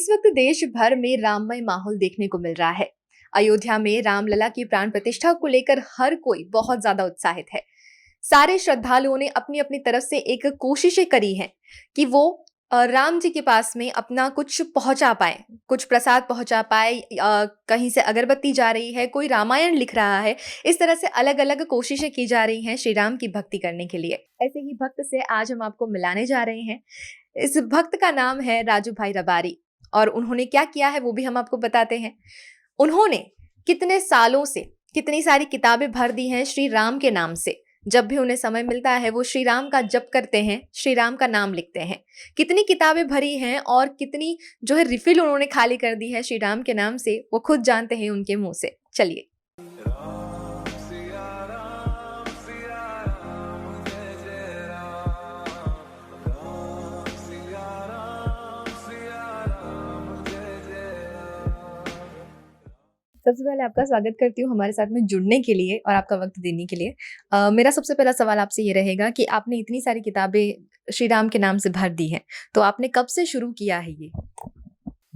इस वक्त देश भर में राममय माहौल देखने को मिल रहा है। अयोध्या में रामलला की प्राण प्रतिष्ठा को लेकर हर कोई बहुत ज्यादा उत्साहित है। सारे श्रद्धालुओं ने अपनी अपनी तरफ से एक कोशिशें करी हैं कि वो राम जी के पास में अपना कुछ पहुंचा पाए, कुछ प्रसाद पहुंचा पाए। कहीं से अगरबत्ती जा रही है, कोई रामायण लिख रहा है। इस तरह से अलग अलग कोशिशें की जा रही हैं श्री राम की भक्ति करने के लिए। ऐसे ही भक्त से आज हम आपको मिलाने जा रहे हैं। इस भक्त का नाम है राजू भाई रबारी और उन्होंने क्या किया है वो भी हम आपको बताते हैं। उन्होंने कितने सालों से कितनी सारी किताबें भर दी हैं श्री राम के नाम से। जब भी उन्हें समय मिलता है वो श्री राम का जप करते हैं, श्री राम का नाम लिखते हैं। कितनी किताबें भरी हैं और कितनी जो है रिफिल उन्होंने खाली कर दी है श्री राम के नाम से, वो खुद जानते हैं उनके मुंह से। चलिए। सबसे पहले आपका स्वागत करती हूँ हमारे साथ में जुड़ने के लिए और आपका वक्त देने के लिए। मेरा सबसे पहला सवाल आपसे ये रहेगा कि आपने इतनी सारी किताबें श्री राम के नाम से भर दी हैं, तो आपने कब से शुरू किया है ये?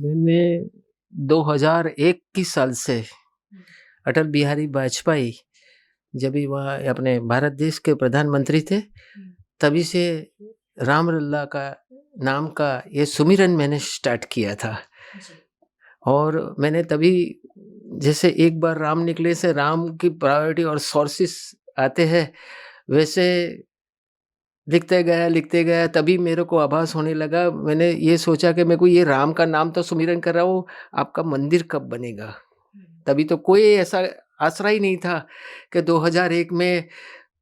मैंने 2001 की साल से अटल बिहारी वाजपेयी जब भी वह अपने भारत देश के प्रधानमंत्री थे, तभी से रामलला का नाम का ये सुमिरन मैंने स्टार्ट किया था। और मैंने तभी जैसे एक बार राम निकले से राम की प्रायोरिटी और सोर्सेस आते हैं, वैसे लिखते गया तभी मेरे को आभास होने लगा। मैंने ये सोचा कि मेरे को ये राम का नाम तो सुमिरन कर रहा हूँ, आपका मंदिर कब बनेगा? तभी तो कोई ऐसा आसरा ही नहीं था कि 2001 में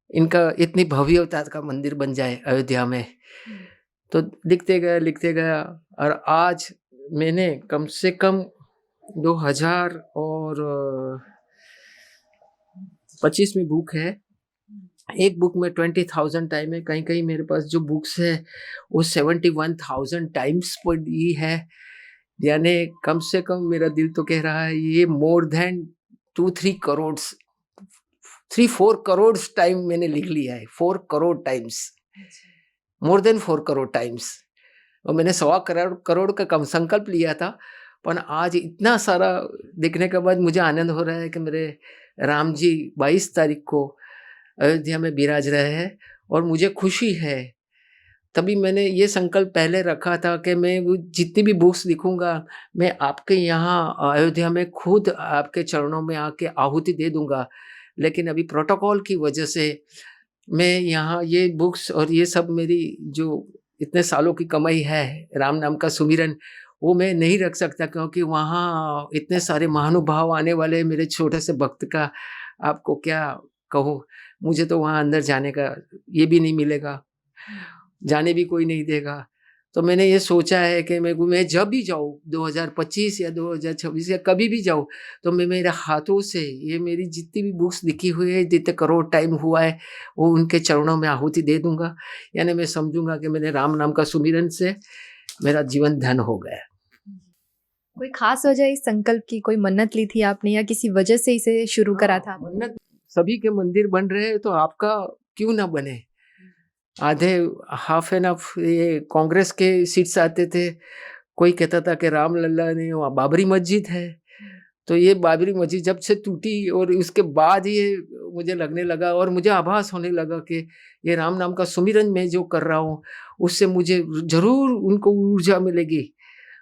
इनका इतनी भव्यता का मंदिर बन जाए अयोध्या में। तो लिखते गया और आज मैंने कम से कम 2025 में बुक है। एक बुक में 20,000 टाइम है, कहीं कहीं मेरे पास जो बुक्स है वो 71,000 टाइम्स पढ़ी है। यानी कम से कम मेरा दिल तो कह रहा है ये more than 2-3 crore 3-4 crore time मैंने लिख लिया है। 4 crore times, more than 4 crore times. और मैंने 1.25 करोड़ का कम संकल्प लिया था, पर आज इतना सारा देखने के बाद मुझे आनंद हो रहा है कि मेरे राम जी 22 तारीख को अयोध्या में विराज रहे हैं और मुझे खुशी है। तभी मैंने ये संकल्प पहले रखा था कि मैं जितनी भी बुक्स लिखूंगा मैं आपके यहाँ अयोध्या में खुद आपके चरणों में आके आहुति दे दूंगा। लेकिन अभी प्रोटोकॉल की वजह से मैं यहाँ ये बुक्स और ये सब मेरी जो इतने सालों की कमाई है राम नाम का सुमिरन, वो मैं नहीं रख सकता, क्योंकि वहाँ इतने सारे महानुभाव आने वाले। मेरे छोटे से भक्त का आपको क्या कहूँ, मुझे तो वहाँ अंदर जाने का ये भी नहीं मिलेगा, जाने भी कोई नहीं देगा। तो मैंने ये सोचा है कि मैं जब भी जाऊँ 2025 या 2026 या कभी भी जाऊँ, तो मैं मेरे हाथों से ये मेरी जितनी भी बुक्स लिखी हुई है, जितने करोड़ टाइम हुआ है, वो उनके चरणों में आहुति दे दूंगा। यानी मैं समझूंगा कि मेरे राम नाम का सुमिरन से मेरा जीवन धन हो गया। कोई खास वजह इस संकल्प की? कोई मन्नत ली थी आपने या किसी वजह से इसे शुरू करा था? मन्नत, सभी के मंदिर बन रहे हैं तो आपका क्यों ना बने। आधे हाफ एंड हाफ ये कांग्रेस के सीट्स आते थे। कोई कहता था कि रामलला ने वहाँ बाबरी मस्जिद है, तो ये बाबरी मस्जिद जब से टूटी और उसके बाद ये मुझे लगने लगा और मुझे आभास होने लगा कि ये राम नाम का सुमिरन मैं जो कर रहा हूँ उससे मुझे जरूर उनको ऊर्जा मिलेगी।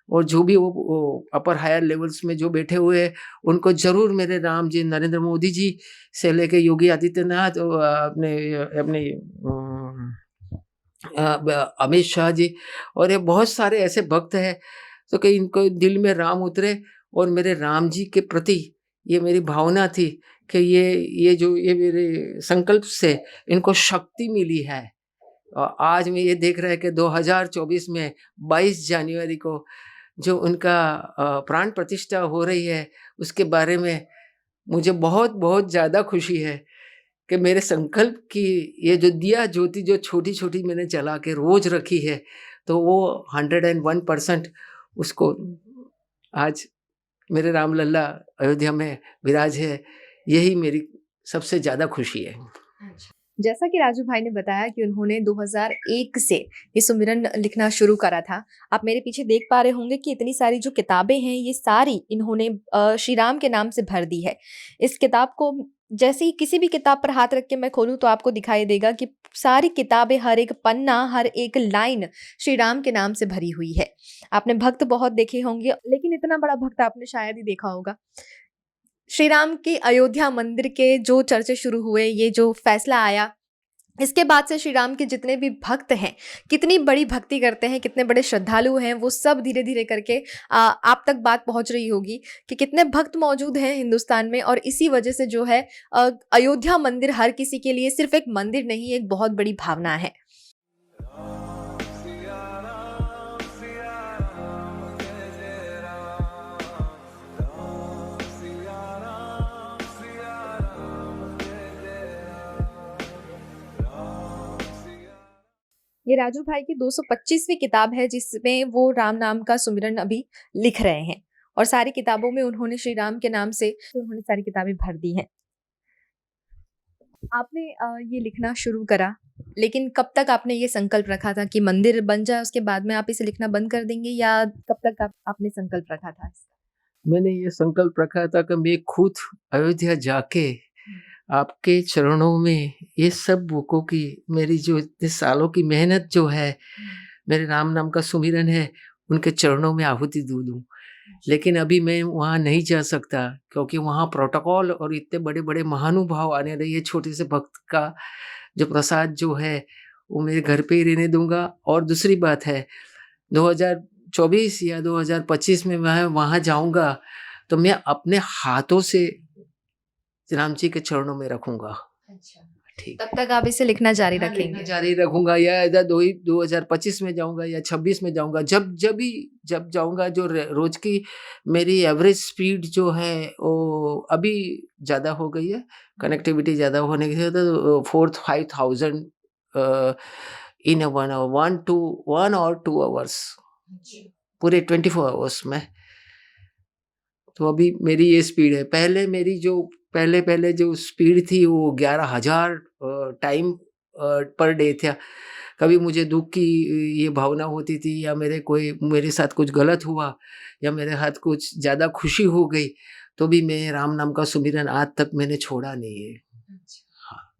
और जो भी वो अपर हायर लेवल्स में जो बैठे हुए हैं उनको जरूर मेरे राम जी, नरेंद्र मोदी जी से लेके योगी आदित्यनाथ, अपने अमित शाह जी और ये बहुत सारे ऐसे भक्त हैं, तो कि इनको दिल में राम उतरे। और मेरे राम जी के प्रति ये मेरी भावना थी कि ये मेरे संकल्प से इनको शक्ति मिली है। और आज में ये देख रहे हैं कि 2024 में 22 जनवरी को जो उनका प्राण प्रतिष्ठा हो रही है, उसके बारे में मुझे बहुत बहुत ज़्यादा खुशी है कि मेरे संकल्प की ये जो दिया ज्योति जो छोटी छोटी मैंने जला के रोज रखी है, तो वो 101% उसको आज मेरे रामलला अयोध्या में विराज है। यही मेरी सबसे ज़्यादा खुशी है। जैसा कि राजू भाई ने बताया कि उन्होंने 2001 से ये सुमिरन लिखना शुरू करा था। आप मेरे पीछे देख पा रहे होंगे कि इतनी सारी जो किताबें हैं, ये सारी इन्होंने श्री राम के नाम से भर दी है। इस किताब को जैसे ही किसी भी किताब पर हाथ रख के मैं खोलूँ तो आपको दिखाई देगा कि सारी किताबें, हर एक पन्ना, हर एक लाइन श्री राम के नाम से भरी हुई है। आपने भक्त बहुत देखे होंगे, लेकिन इतना बड़ा भक्त आपने शायद ही देखा होगा। श्री राम के अयोध्या मंदिर के जो चर्चे शुरू हुए, ये जो फैसला आया, इसके बाद से श्री राम के जितने भी भक्त हैं, कितनी बड़ी भक्ति करते हैं, कितने बड़े श्रद्धालु हैं, वो सब धीरे-धीरे करके आप तक बात पहुंच रही होगी कि कितने भक्त मौजूद हैं हिंदुस्तान में। और इसी वजह से जो है अयोध्या मंदिर हर किसी के लिए सिर्फ एक मंदिर नहीं, एक बहुत बड़ी भावना है। ये राजू भाई की 225वीं किताब है, जिसमें वो राम नाम का सुमिरन अभी लिख रहे हैं, और सारी किताबों में उन्होंने श्री राम के नाम से उन्होंने सारी किताबें भर दी हैं। आपने ये लिखना शुरू करा, लेकिन कब तक आपने ये संकल्प रखा था कि मंदिर बन जाए उसके बाद में आप इसे लिखना बंद कर देंगे, या कब तक आपने संकल्प रखा था इसका? मैंने ये संकल्प रखा था कि मैं खुद अयोध्या जाके आपके चरणों में ये सब बुकों की, मेरी जो इतने सालों की मेहनत जो है, मेरे राम नाम का सुमिरन है, उनके चरणों में आहुति दूं। लेकिन अभी मैं वहाँ नहीं जा सकता, क्योंकि वहाँ प्रोटोकॉल और इतने बड़े बड़े महानुभाव आने रही है। छोटे से भक्त का जो प्रसाद जो है वो मेरे घर पे ही रहने दूंगा। और दूसरी बात है, 2024 या 2025 में मैं वहाँ जाऊंगा तो मैं अपने हाथों से राम जी के चरणों में रखूंगा। अच्छा, ठीक, तब तक आप इसे लिखना जारी हाँ, रखेंगे? लिखना जारी रखूंगा, या इधर 2025 में जाऊंगा या 26 में जाऊंगा, जब जाऊंगा। जो रोज की मेरी एवरेज स्पीड जो है वो अभी ज़्यादा हो गई है, कनेक्टिविटी ज़्यादा होने की, तो 4-5,000 इन 1 hours, पूरे 24 आवर्स में। तो अभी मेरी ये स्पीड है। पहले मेरी जो पहले जो स्पीड थी वो 11,000 टाइम पर डे था। कभी मुझे दुख की ये भावना होती थी, या मेरे साथ कुछ गलत हुआ, या मेरे साथ कुछ ज़्यादा खुशी हो गई, तो भी मैं राम नाम का सुमिरन आज तक मैंने छोड़ा नहीं है। हाँ।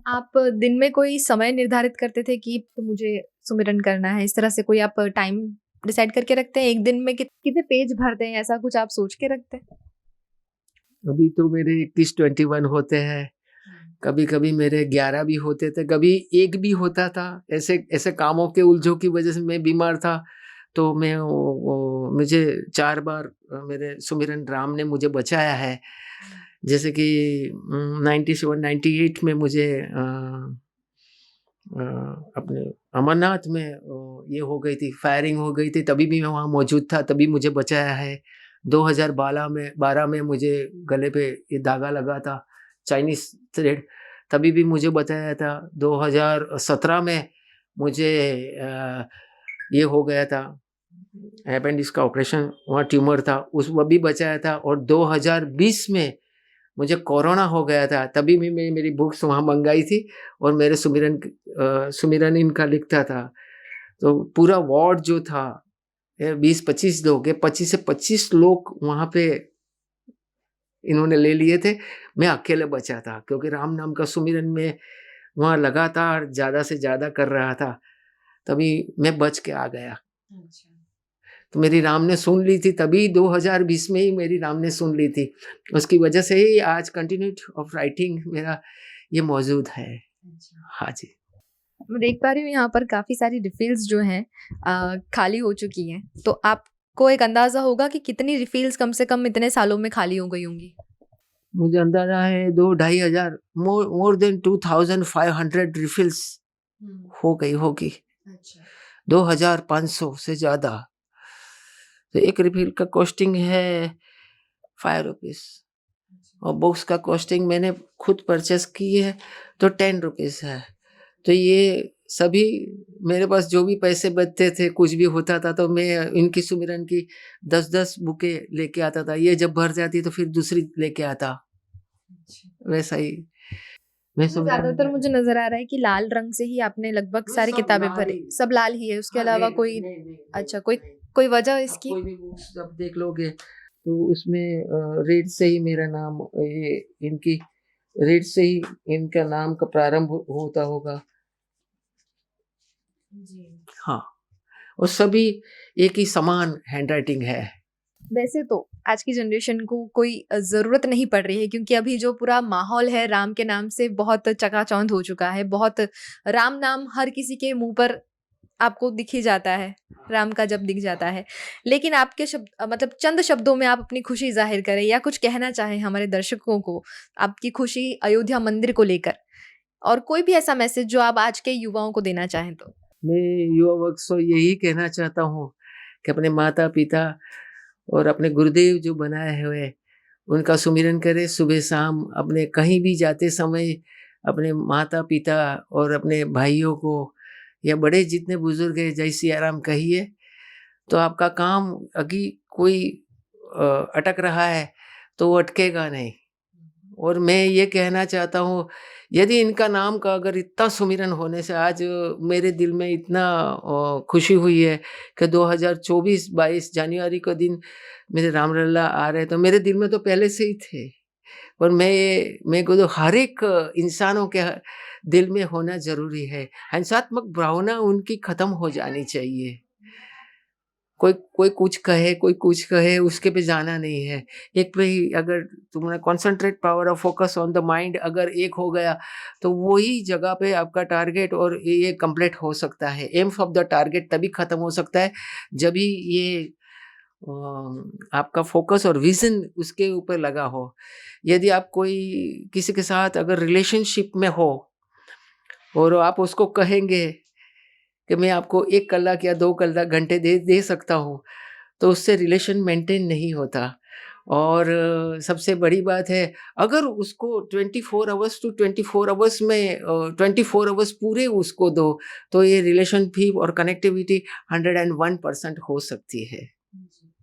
आप दिन में कोई समय निर्धारित करते थे कि तो मुझे सुमिरन करना है, इस तरह से कोई आप टाइम डिसाइड करके रखते हैं? एक दिन में कितने पेज भरते हैं, ऐसा कुछ आप सोच के रखते हैं? अभी तो मेरे 21 होते हैं, कभी-कभी मेरे 11 भी होते थे, कभी 1 भी होता था। ऐसे कामों के उलझों की वजह से मैं बीमार था, तो मुझे 4 बार मेरे सुमिरन राम ने मुझे बचाया है। जैसे कि 97-98 में मुझे अपने अमरनाथ में ये हो गई थी, फायरिंग हो गई थी, तभी भी मैं वहाँ मौजूद था, तभी मुझे बचाया है। 2012 में मुझे गले पे ये धागा लगा था, चाइनीज़ थ्रेड, तभी भी मुझे बचाया था। 2017 में मुझे ये हो गया था, अपेंडिक्स का ऑपरेशन, वहाँ ट्यूमर था, वो भी बचाया था। और 2020 में मुझे कोरोना हो गया था, तभी भी मैं मेरी बुक्स वहाँ मंगाई थी और मेरे सुमिरन इनका लिखता था। तो पूरा वार्ड जो था, 20-25 लोग, 25 से 25 लोग वहाँ पे इन्होंने ले लिए थे। मैं अकेले बचा था, क्योंकि राम नाम का सुमिरन में वहाँ लगातार ज़्यादा से ज़्यादा कर रहा था, तभी मैं बच के आ गया। अच्छा। तो मेरी राम ने सुन ली थी, तभी 2020 में ही मेरी राम ने सुन ली थी। उसकी वजह से ही आज कंटिन्यूटी ऑफ राइटिंग मेरा ये मौजूद है। अच्छा। हाँ जी। मैं देख पा रही हूँ यहाँ पर काफ़ी सारी रिफिल्स जो हैं खाली हो चुकी हैं। तो आपको एक अंदाज़ा होगा कि कितनी रिफिल्स कम से कम इतने सालों में खाली हो गई होंगी? मुझे अंदाजा है 2-2,500, मोर देन 2,500 रिफिल्स हो गई होगी। अच्छा। 2,500 से ज़्यादा। तो एक रिफिल का कॉस्टिंग है 5 रुपीज़, और बुक्स का कॉस्टिंग मैंने खुद परचेस की है तो 10 रुपीज़ है। तो ये सभी मेरे पास जो भी पैसे बचते थे, कुछ भी होता था, तो मैं इनकी सुमिरन की 10-10 बुकें लेके आता था। ये जब भर जाती तो फिर दूसरी लेके आता। वैसा ही मैं सुविधा ज्यादातर मुझे नजर आ रहा है कि लाल रंग से ही आपने लगभग सारी किताबें भरी, सब लाल ही है, उसके अलावा कोई अच्छा कोई वजह आप इसकी? कोई भी बुक्स जब देख लोगे तो उसमें रेड से ही मेरा नाम, ये इनकी रेड से ही इनका नाम का प्रारंभ होता होगा। हाँ, और सभी एक ही समान हैंडराइटिंग है। वैसे तो आज की जनरेशन को कोई ज़रूरत नहीं पड़ रही है, क्योंकि अभी जो पूरा माहौल है राम के नाम से बहुत चकाचौंध हो चुका है। बहुत राम नाम हर किसी के मुँह पर आपको दिख ही जाता है, राम का जब दिख जाता है। लेकिन आपके शब्द मतलब चंद शब्दों में आप अपनी खुशी ज़ाहिर करें या कुछ कहना चाहें हमारे दर्शकों को, आपकी खुशी अयोध्या मंदिर को लेकर, और कोई भी ऐसा मैसेज जो आप आज के युवाओं को देना चाहें तो? मैं युवा वर्ग से यही कहना चाहता हूँ कि अपने माता-पिता और अपने गुरुदेव जो बनाए हुए, उनका सुमिरन करें सुबह शाम। अपने कहीं भी जाते समय अपने माता-पिता और अपने भाइयों को या बड़े जितने बुजुर्ग हैं, जय सिया राम कहिए, तो आपका काम अभी कोई अटक रहा है तो वो अटकेगा नहीं। और मैं ये कहना चाहता हूँ, यदि इनका नाम का अगर इतना सुमिरन होने से आज मेरे दिल में इतना खुशी हुई है कि 2024-22 जनवरी को दिन मेरे रामलला आ रहे, तो मेरे दिल में तो पहले से ही थे। और मेरे को तो हर एक इंसानों के दिल में होना ज़रूरी है। हिंसात्मक भावना उनकी ख़त्म हो जानी चाहिए। कोई कोई कुछ कहे, उसके पे जाना नहीं है। एक पे ही अगर तुम्हारा concentrate power of focus on the mind अगर एक हो गया, तो वही जगह पे आपका टारगेट और ये कंप्लीट हो सकता है। एम्स ऑफ द टारगेट तभी ख़त्म हो सकता है, जभी ये आपका फोकस और विज़न उसके ऊपर लगा हो। यदि आप कोई किसी के साथ अगर रिलेशनशिप में हो और आप उसको कहेंगे कि मैं आपको 1 कलाक या 2 कलाक घंटे दे सकता हूँ, तो उससे रिलेशन मेंटेन नहीं होता। और सबसे बड़ी बात है, अगर उसको 24 आवर्स टू 24 आवर्स में 24 आवर्स पूरे उसको दो, तो ये रिलेशनशिप और कनेक्टिविटी 101% हो सकती है।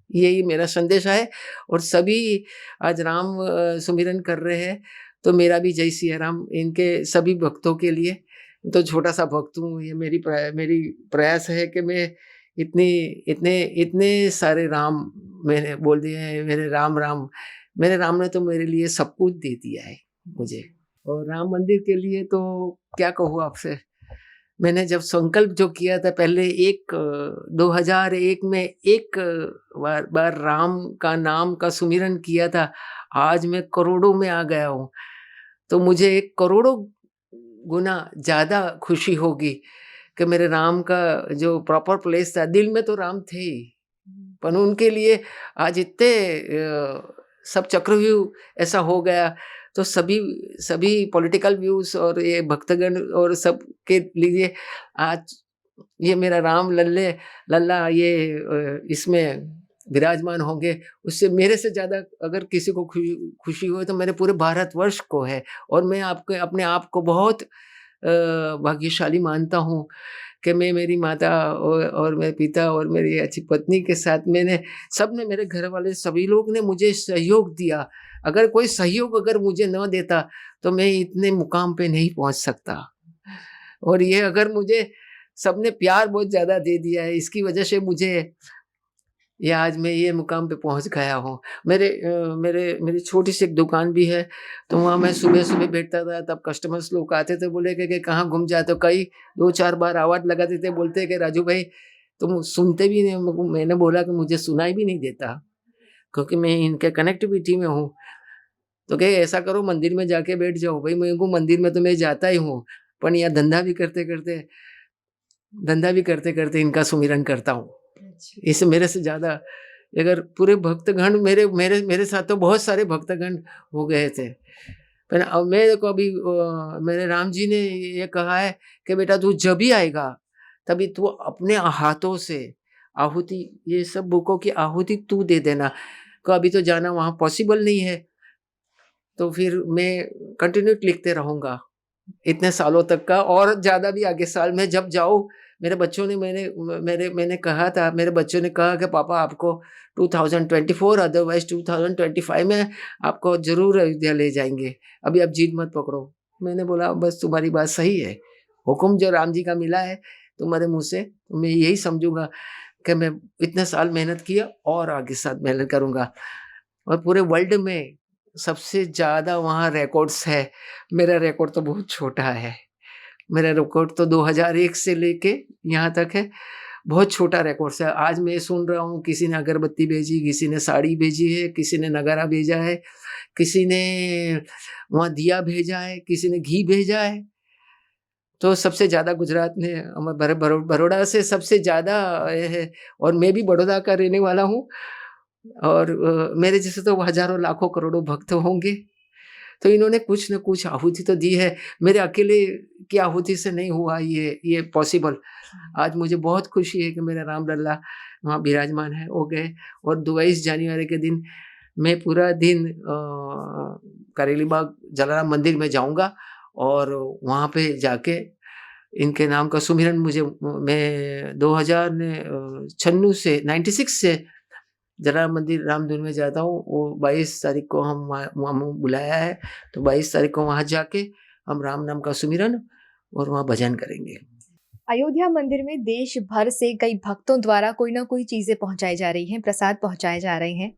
यही मेरा संदेश है। और सभी आज राम सुमिरन कर रहे हैं, तो मेरा भी जय सिया राम इनके सभी भक्तों के लिए। तो छोटा-सा भक्त हूँ, ये मेरी प्रयास है कि मैं इतने सारे राम मैंने बोल दिए हैं। मेरे राम ने तो मेरे लिए सब कुछ दे दिया है मुझे। और राम मंदिर के लिए तो क्या कहूँ आपसे, मैंने जब संकल्प जो किया था पहले 2001 में एक बार राम का नाम का सुमिरन किया था, आज मैं करोड़ों में आ गया हूँ। तो मुझे 1 करोड़ों गुना ज़्यादा खुशी होगी कि मेरे राम का जो प्रॉपर प्लेस था, दिल में तो राम थे ही, पर उनके लिए आज इतने सब चक्रव्यूह ऐसा हो गया, तो सभी पॉलिटिकल व्यूज़ और ये भक्तगण और सबके लिए आज ये मेरा लल्ला ये इसमें विराजमान होंगे। उससे मेरे से ज़्यादा अगर किसी को खुशी हो तो मेरे पूरे भारतवर्ष को है। और मैं अपने आप को बहुत भाग्यशाली मानता हूँ कि मैं मेरी माता और मेरे पिता और मेरी अच्छी पत्नी के साथ सबने मेरे घर वाले सभी लोग ने मुझे सहयोग दिया। अगर कोई सहयोग अगर मुझे न देता तो मैं इतने मुकाम पे नहीं पहुँच सकता। और ये अगर मुझे सबने प्यार बहुत ज़्यादा दे दिया है, इसकी वजह से मुझे ये आज मैं ये मुकाम पे पहुँच गया हूँ। मेरी छोटी सी एक दुकान भी है, तो वहाँ मैं सुबह-सुबह बैठता था, तब कस्टमर्स लोग आते थे, बोले कि कहाँ घूम जाते हो? कई 2-4 बार आवाज़ लगाते थे, बोलते कि राजू भाई तुम सुनते भी नहीं। मैंने बोला कि मुझे सुनाई भी नहीं देता, क्योंकि मैं इनके कनेक्टिविटी में हूँ। तो कहे ऐसा करो मंदिर में जाके बैठ जाओ। भाई मेरे को मंदिर में तो मैं जाता ही हूँ, पर यहाँ धंधा भी करते-करते इनका सुमिरन करता हूँ। इससे मेरे से ज़्यादा अगर पूरे भक्तगण मेरे साथ तो बहुत सारे भक्तगण हो गए थे। पर अब मेरे को अभी मेरे राम जी ने ये कहा है कि बेटा तू जब भी आएगा, तभी तू अपने हाथों से आहुति, ये सब बुकों की आहुति तू दे देना। को अभी तो जाना वहाँ पॉसिबल नहीं है, तो फिर मैं कंटिन्यू लिखते रहूँगा इतने सालों तक का, और ज़्यादा भी आगे साल में जब जाऊँ। मेरे बच्चों ने मैंने कहा था, मेरे बच्चों ने कहा कि पापा आपको 2024 अदरवाइज़ 2025 में आपको ज़रूर अयोध्या ले जाएँगे। अभी आप जिद मत पकड़ो। मैंने बोला बस तुम्हारी बात सही है, हुक्म जो राम जी का मिला है तुम्हारे मुँह से, तो मैं यही समझूँगा कि मैं इतने साल मेहनत किया और आगे साथ मेहनत करूँगा। और पूरे वर्ल्ड में सबसे ज़्यादा वहाँ रिकॉर्ड्स है, मेरा रिकॉर्ड तो बहुत छोटा है। मेरा रिकॉर्ड तो 2001 से लेके यहाँ तक है, बहुत छोटा रिकॉर्ड्स है। आज मैं सुन रहा हूँ किसी ने अगरबत्ती भेजी, किसी ने साड़ी भेजी है, किसी ने नगारा भेजा है, किसी ने वहाँ दिया भेजा है, किसी ने घी भेजा है। तो सबसे ज़्यादा गुजरात ने बड़ौदा से सबसे ज़्यादा है, और मैं भी बड़ौदा का रहने वाला हूँ। और मेरे जैसे तो हज़ारों लाखों करोड़ों भक्त होंगे। तो इन्होंने कुछ न कुछ आहुति तो दी है, मेरे अकेले की आहुति से नहीं हुआ ये पॉसिबल। आज मुझे बहुत खुशी है कि मेरा राम लल्ला वहाँ विराजमान है, हो गए। और 22 जनवरी के दिन मैं पूरा दिन करेली बाग जलाराम मंदिर में जाऊँगा और वहाँ पे जाके इनके नाम का सुमिरन मैं 96 से जलाराम मंदिर रामधुन में जाता हूँ। वो 22 तारीख को हम वहाँ बुलाया है, तो 22 तारीख को वहाँ जाके हम राम नाम का सुमिरन और वहाँ भजन करेंगे। अयोध्या मंदिर में देश भर से कई भक्तों द्वारा कोई ना कोई चीजें पहुंचाई जा रही हैं, प्रसाद पहुंचाए जा रहे हैं।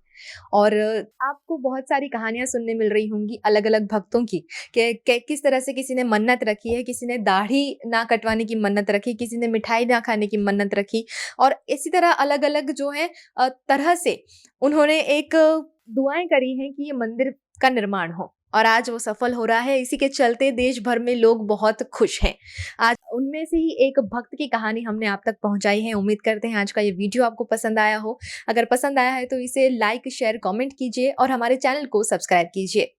और आपको बहुत सारी कहानियां सुनने मिल रही होंगी अलग अलग भक्तों की कि किस तरह से किसी ने मन्नत रखी है, किसी ने दाढ़ी ना कटवाने की मन्नत रखी, किसी ने मिठाई ना खाने की मन्नत रखी, और इसी तरह अलग अलग जो है तरह से उन्होंने एक दुआएं करी हैं कि ये मंदिर का निर्माण हो, और आज वो सफल हो रहा है। इसी के चलते देश भर में लोग बहुत खुश हैं। आज उनमें से ही एक भक्त की कहानी हमने आप तक पहुंचाई है। उम्मीद करते हैं आज का ये वीडियो आपको पसंद आया हो। अगर पसंद आया है तो इसे लाइक, शेयर, कमेंट कीजिए और हमारे चैनल को सब्सक्राइब कीजिए।